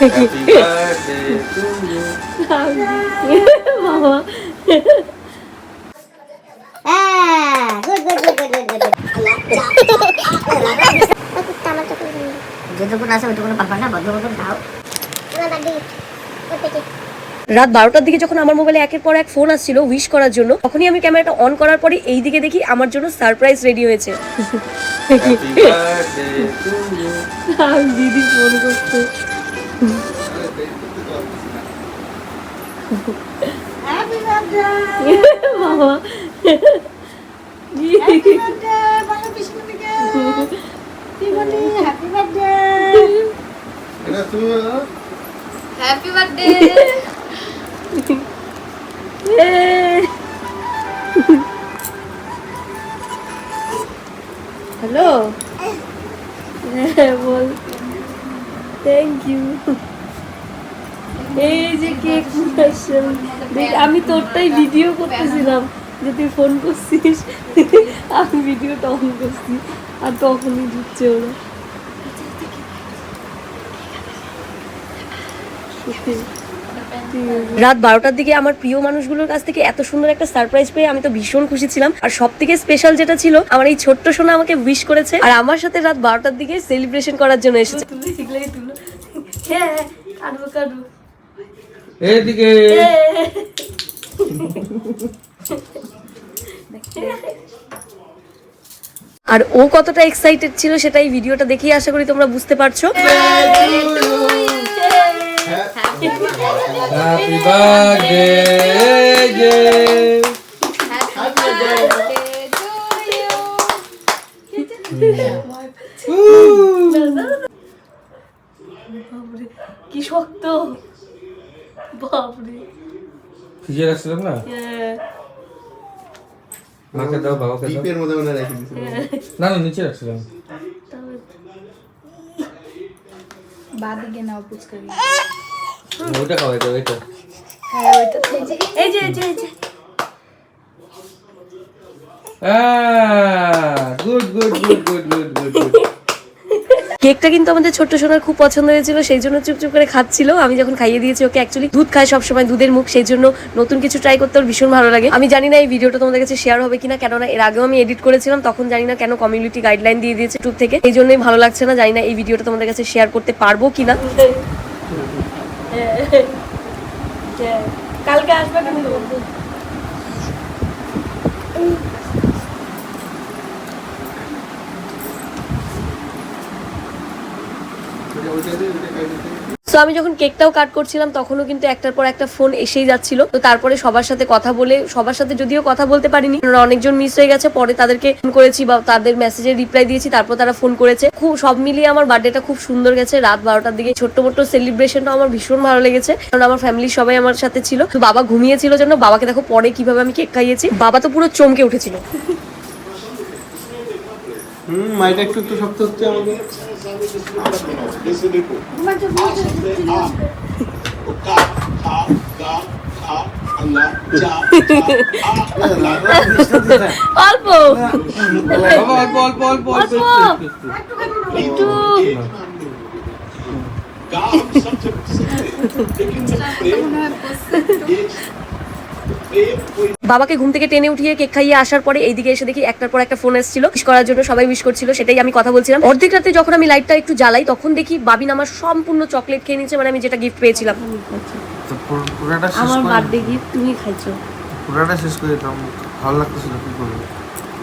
Happy birthday to you. বাবা যতক্ষণ আসে ওইটুকুন পারবা না, বদ্ধ খাও। রাত 12টার দিকে যখন আমার মোবাইলে একের পর এক ফোন আসছিল উইশ করার জন্য, তখনই আমি ক্যামেরাটা অন করার পরে এই দিকে দেখি আমার জন্য সারপ্রাইজ রেডি হয়েছে। Happy birthday to you. দিদি ফোন করছে। হ্যাপি বার্থডে বাবা হ্যাপি বার্থডে বলো বিষ্ণুকে কি বলি হ্যাপি বার্থডে এটা তুমি বলো। হ্যাপি বার্থডে হ্যালো, বল থ্যাংক ইউ। এই যে কেক দেখ, আমি তোরটাই ভিডিও করতেছিলাম যে তুই ফোন করছিস, আমি ভিডিওটা অন করছি আর তখনই ঢুকছে ওরা। রাত 12টার দিকে আমার প্রিয় মানুষগুলোর কাছ থেকে এত সুন্দর একটা সারপ্রাইজ পেয়ে আমি তো ভীষণ খুশি ছিলাম। আর সব থেকে স্পেশাল যেটা ছিল, আমার এই ছোট্ট সোনা আমাকে উইশ করেছে আর আমার সাথে রাত 12টার দিকে সেলিব্রেশন করার জন্য এসেছে। হ্যাঁ, কাটবো কাটবো। এদিকে আর ও কতটা এক্সাইটেড ছিল সেটা এই ভিডিওটা দেখেই আশা করি তোমরা বুঝতে পারছো। হ্যাপি বার্থডে জে কি শক্ত, বাপরে। ফ্রিজে রাখছিলাম না, মাকে দাও, বাবাকে দাও। ডিপের মধ্যে মনে রেখে দিয়েছিল। না না, নিচে রাখছিলাম। বাদিকে নাও পুচকা ওইটা খাওয়াই দাও, এটা এই যে এই যে এই যে good good good good good good good. কেকটা কিন্তু আমাদের ছোট্ট সোনার খুব পছন্দ হয়েছিল, সেই জন্য চুপচুপ করে খাচ্ছিল। আমি যখন খাইয়ে দিয়েছি ওকে, অ্যাকচুয়ালি দুধ খায় সবসময়, দুধের মুখ, সেই জন্য নতুন কিছু ট্রাই করতে ওর ভীষণ ভালো লাগে। আমি জানি না এই ভিডিওটা তোমাদের কাছে শেয়ার হবে কিনা, কেননা এর আগেও আমি এডিট করেছিলাম, তখন জানি না কেন কমিউনিটি গাইডলাইন দিয়ে দিয়েছে ইউটিউব থেকে, এই জন্যই ভালো লাগছে না। জানি না এই ভিডিওটা তোমাদের কাছে শেয়ার করতে পারবো কিনা। কালকে আসবে কিন্তু। সো আমি যখন কেকটাও কাট করছিলাম তখনও কিন্তু একটার পর একটা ফোন এসেই যাচ্ছিল। তো তারপরে সবার সাথে কথা বলে, সবার সাথে যদিও কথা বলতে পারিনি, অনেকজন মিস হয়ে গেছে, পরে তাদেরকে ফোন করেছি বা তাদের মেসেজের রিপ্লাই দিয়েছি, তারপর তারা ফোন করেছে। খুব সব মিলিয়ে আমার বার্থডেটা খুব সুন্দর গেছে। রাত 12টার দিকে ছোট্ট মোট্ট সেলিব্রেশনটা আমার ভীষণ ভালো লেগেছে, কারণ আমার ফ্যামিলির সবাই আমার সাথে ছিল। তো বাবা ঘুমিয়েছিল জন্য, বাবাকে দেখো পরে কিভাবে আমি কেক খাইয়েছি, বাবা তো পুরো চমকে উঠেছিল। মাইটা একটু একটু শক্ত হচ্ছে আমাদের। অল্প বাবা, অল্প অল্প অল্প অল্প একটু বাবাকে ঘুম থেকে টেনে উঠিয়ে কেক খাইয়ে আসার পরে এইদিকে এসে দেখি একটার পর একটা ফোন এসেছিল উইশ করার জন্য, সবাই উইশ করছিল, সেটাই আমি কথা বলছিলাম। অর্ধেক রাতে যখন আমি লাইটটা একটু জ্বালাই তখন দেখি বাবিন আমার সম্পূর্ণ চকলেট খেয়ে নিচ্ছে, মানে আমি যেটা গিফট পেয়েছিলাম। তো পুরোটা শেষ আমার করে বার্থডে গিফট তুমি খাইছো, পুরোটা শেষ করে দিতাম, ভালো লাগতেছিল। কি করবো,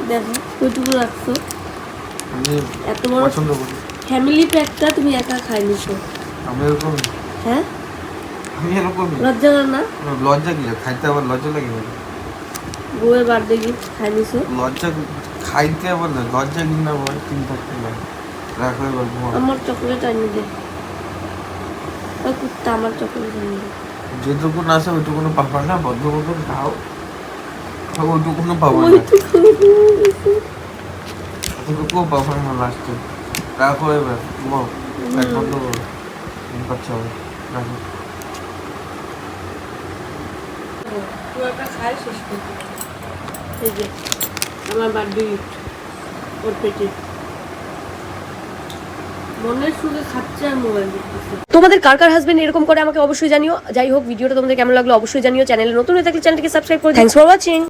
দেখো কতটুকু রাখছো, আমি এত বড় পছন্দ করি। ফ্যামিলি প্যাকটা তুমি একা খাই নিছো। আমি এরকম, হ্যাঁ, আমি এরকম লজ্জা করে না? লজ্জা কি খাইতে আবার লজ্জা লাগে? বউয়ের বার্থডে গিফট খাই নিছো, লজ্জা খাইতে আবার লজ্জা কিনা বল, তিন থাকতে লাগে রাখো এবার ঘুমা। আমার চকলেট আনি দে, ওই কুত্তা আমার চকলেট আনি দে। যেটুকু না আছে ওইটুকুনো পাবা না, বদ্ধ মতন খাও, ওইটুকুনো পাবো না, ওইটুকুও পাবো না লাস্টে। রাখো এবার ঘুমাও, এক বন্ধ করো, বাচ্চা হবে, রাখো। পুরোটা খাই শেষ করতে। এই যে আমার বার্থডে গিফট ওর পেটে। মনের সুখে খাচ্ছে আর মোবাইল দেখতেছে। তোমাদের কার কার হাজবেন্ড এরকম করে আমাকে অবশ্যই জানিও। যাই হোক, ভিডিওটা তোমাদের কেমন লাগলো অবশ্যই জানিও। চ্যানেলে নতুন হয়ে থাকলে চ্যানেলটিকে সাবস্ক্রাইব করে থ্যাঙ্কস ফর ওয়াচিং।